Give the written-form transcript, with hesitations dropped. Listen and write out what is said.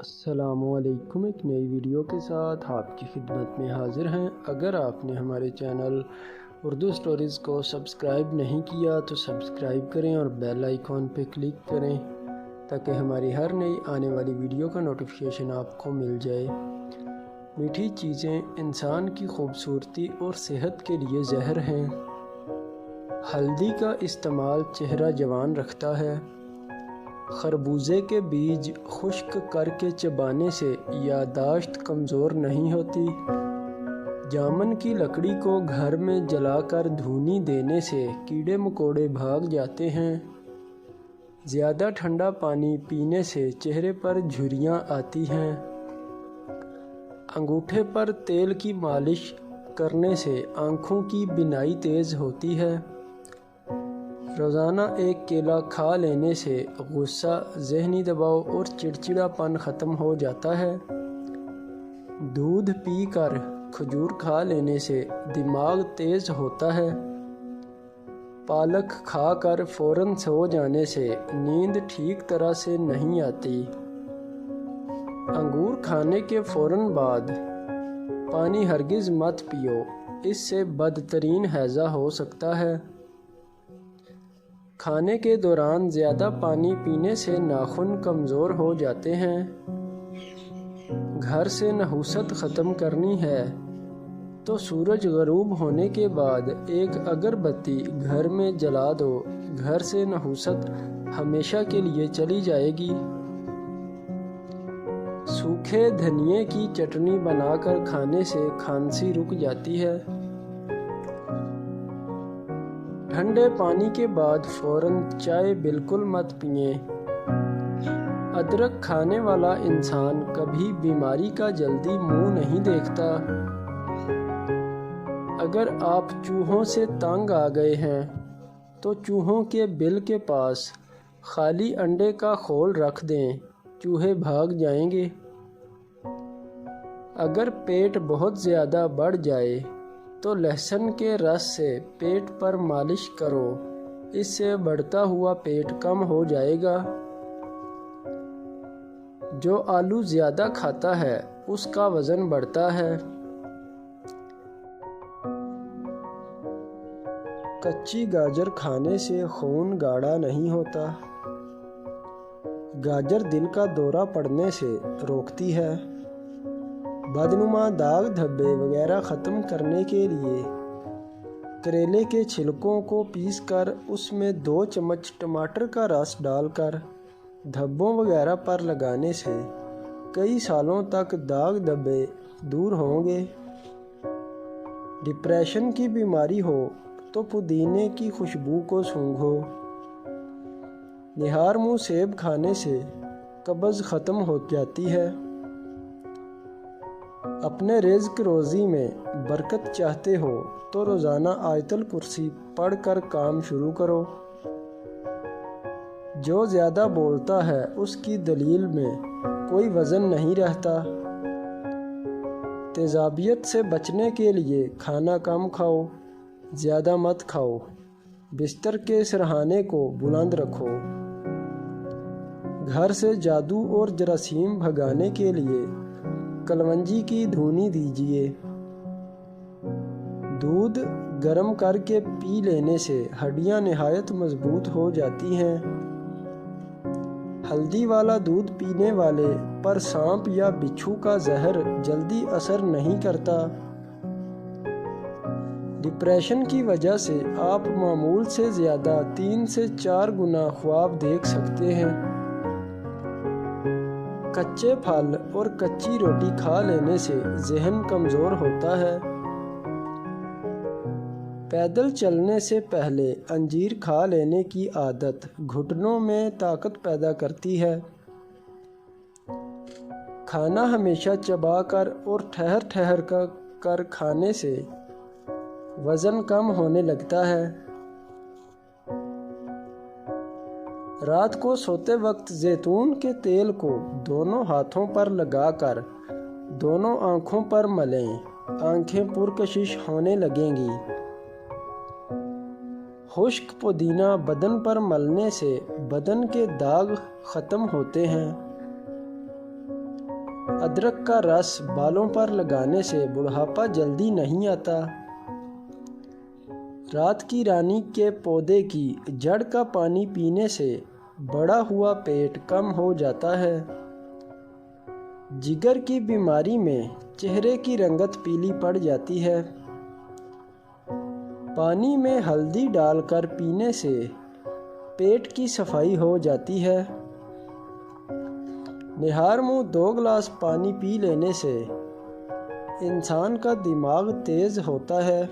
السلام علیکم، ایک نئی ویڈیو کے ساتھ آپ کی خدمت میں حاضر ہیں۔ اگر آپ نے ہمارے چینل اردو سٹوریز کو سبسکرائب نہیں کیا تو سبسکرائب کریں اور بیل آئیکن پہ کلک کریں تاکہ ہماری ہر نئی آنے والی ویڈیو کا نوٹیفیکیشن آپ کو مل جائے۔ میٹھی چیزیں انسان کی خوبصورتی اور صحت کے لیے زہر ہیں۔ ہلدی کا استعمال چہرہ جوان رکھتا ہے۔ خربوزے کے بیج خشک کر کے چبانے سے یادداشت کمزور نہیں ہوتی۔ جامن کی لکڑی کو گھر میں جلا کر دھونی دینے سے کیڑے مکوڑے بھاگ جاتے ہیں۔ زیادہ ٹھنڈا پانی پینے سے چہرے پر جھریاں آتی ہیں۔ انگوٹھے پر تیل کی مالش کرنے سے آنکھوں کی بینائی تیز ہوتی ہے۔ روزانہ ایک کیلا کھا لینے سے غصہ، ذہنی دباؤ اور چڑچڑا پن ختم ہو جاتا ہے۔ دودھ پی کر کھجور کھا لینے سے دماغ تیز ہوتا ہے۔ پالک کھا کر فوراً سو جانے سے نیند ٹھیک طرح سے نہیں آتی۔ انگور کھانے کے فوراً بعد پانی ہرگز مت پیو، اس سے بدترین ہیضہ ہو سکتا ہے۔ کھانے کے دوران زیادہ پانی پینے سے ناخن کمزور ہو جاتے ہیں۔ گھر سے نحوست ختم کرنی ہے تو سورج غروب ہونے کے بعد ایک اگر بتی گھر میں جلا دو، گھر سے نحوست ہمیشہ کے لیے چلی جائے گی۔ سوکھے دھنیے کی چٹنی بنا کر کھانے سے کھانسی رک جاتی ہے۔ ٹھنڈے پانی کے بعد فوراً چائے بالکل مت پئیں۔ ادرک کھانے والا انسان کبھی بیماری کا جلدی منہ نہیں دیکھتا۔ اگر آپ چوہوں سے تنگ آ گئے ہیں تو چوہوں کے بل کے پاس خالی انڈے کا خول رکھ دیں، چوہے بھاگ جائیں گے۔ اگر پیٹ بہت زیادہ بڑھ جائے تو لہسن کے رس سے پیٹ پر مالش کرو، اس سے بڑھتا ہوا پیٹ کم ہو جائے گا۔ جو آلو زیادہ کھاتا ہے اس کا وزن بڑھتا ہے۔ کچی گاجر کھانے سے خون گاڑھا نہیں ہوتا۔ گاجر دل کا دورہ پڑنے سے روکتی ہے۔ بدنما داغ دھبے وغیرہ ختم کرنے کے لیے کریلے کے چھلکوں کو پیس کر اس میں 2 چمچ ٹماٹر کا رس ڈال کر دھبوں وغیرہ پر لگانے سے کئی سالوں تک داغ دھبے دور ہوں گے۔ ڈپریشن کی بیماری ہو تو پودینے کی خوشبو کو سونگھو۔ نہار منہ سیب کھانے سے قبض ختم ہو جاتی ہے۔ اپنے رزق روزی میں برکت چاہتے ہو تو روزانہ آیت الکرسی پڑھ کر کام شروع کرو۔ جو زیادہ بولتا ہے اس کی دلیل میں کوئی وزن نہیں رہتا۔ تیزابیت سے بچنے کے لیے کھانا کم کھاؤ، زیادہ مت کھاؤ۔ بستر کے سرہانے کو بلند رکھو۔ گھر سے جادو اور جراثیم بھگانے کے لیے کلونجی کی دھونی دیجیے۔ دودھ گرم کر کے پی لینے سے ہڈیاں نہایت مضبوط ہو جاتی ہیں۔ ہلدی والا دودھ پینے والے پر سانپ یا بچھو کا زہر جلدی اثر نہیں کرتا۔ ڈپریشن کی وجہ سے آپ معمول سے زیادہ 3 سے 4 گنا خواب دیکھ سکتے ہیں۔ کچے پھل اور کچی روٹی کھا لینے سے ذہن کمزور ہوتا ہے۔ پیدل چلنے سے پہلے انجیر کھا لینے کی عادت گھٹنوں میں طاقت پیدا کرتی ہے۔ کھانا ہمیشہ چبا کر اور ٹھہر ٹھہر کر کھانے سے وزن کم ہونے لگتا ہے۔ رات کو سوتے وقت زیتون کے تیل کو دونوں ہاتھوں پر لگا کر دونوں آنکھوں پر ملیں، آنکھیں پرکشش ہونے لگیں گی۔ خشک پودینہ بدن پر ملنے سے بدن کے داغ ختم ہوتے ہیں۔ ادرک کا رس بالوں پر لگانے سے بڑھاپا جلدی نہیں آتا۔ رات کی رانی کے پودے کی جڑ کا پانی پینے سے بڑا ہوا پیٹ کم ہو جاتا ہے۔ جگر کی بیماری میں چہرے کی رنگت پیلی پڑ جاتی ہے۔ پانی میں ہلدی ڈال کر پینے سے پیٹ کی صفائی ہو جاتی ہے۔ نہار منہ 2 گلاس پانی پی لینے سے انسان کا دماغ تیز ہوتا ہے۔